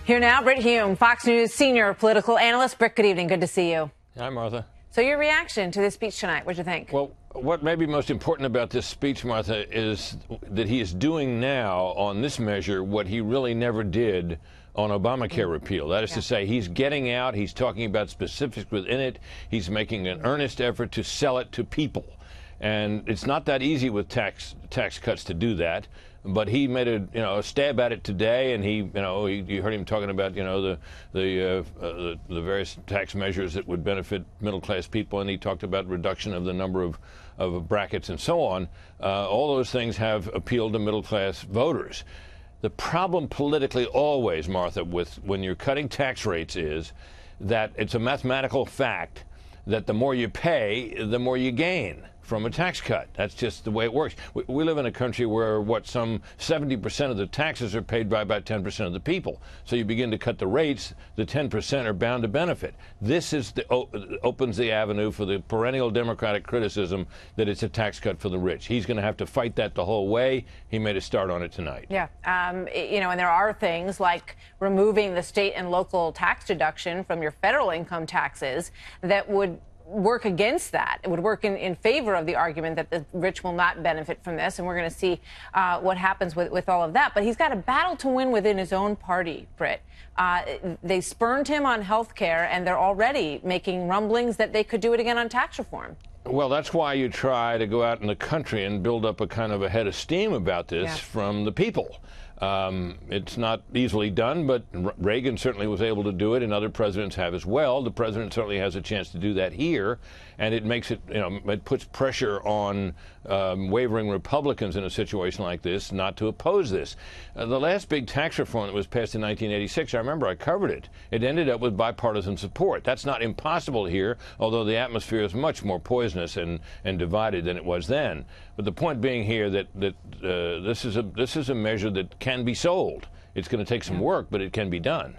Here now, Brit Hume, Fox News senior political analyst. Brit, good evening. Good to see you. Hi, Martha. So your reaction to this speech tonight, what'd you think? Well, what may be most important about this speech, Martha, is that he is doing now on this measure what he really never did on Obamacare repeal. That is to say, he's getting out, he's talking about specifics within it, he's making an earnest effort to sell it to people. And it's not that easy with tax cuts to do that. But he made a stab at it today, and you heard him talking about the various tax measures that would benefit middle class people, and he talked about reduction of the number of brackets and so on. All those things have appealed to middle class voters. The problem politically always, Martha, with when you're cutting tax rates is that it's a mathematical fact that the more you pay, the more you gain from a tax cut. That's just the way it works. We live in a country where some 70% of the taxes are paid by about 10% of the people. So you begin to cut the rates, the 10% are bound to benefit. This is opens the avenue for the perennial Democratic criticism that it's a tax cut for the rich. He's going to have to fight that the whole way. He made a start on it tonight. Yeah, and there are things like removing the state and local tax deduction from your federal income taxes that would work against that. It would work in favor of the argument that the rich will not benefit from this, and we're going to see what happens with all of that. But he's got a battle to win within his own party, Brit. They spurned him on health care, and they're already making rumblings that they could do it again on tax reform. Well, that's why you try to go out in the country and build up a kind of a head of steam about this from the people. It's not easily done, but Reagan certainly was able to do it, and other presidents have as well. The president certainly has a chance to do that here, and it makes it, it puts pressure on wavering Republicans in a situation like this not to oppose this. The last big tax reform that was passed in 1986, I remember I covered it. It ended up with bipartisan support. That's not impossible here, although the atmosphere is much more poisonous and divided than it was then. But the point being here that this is a measure that can be sold. It's going to take some work, but it can be done.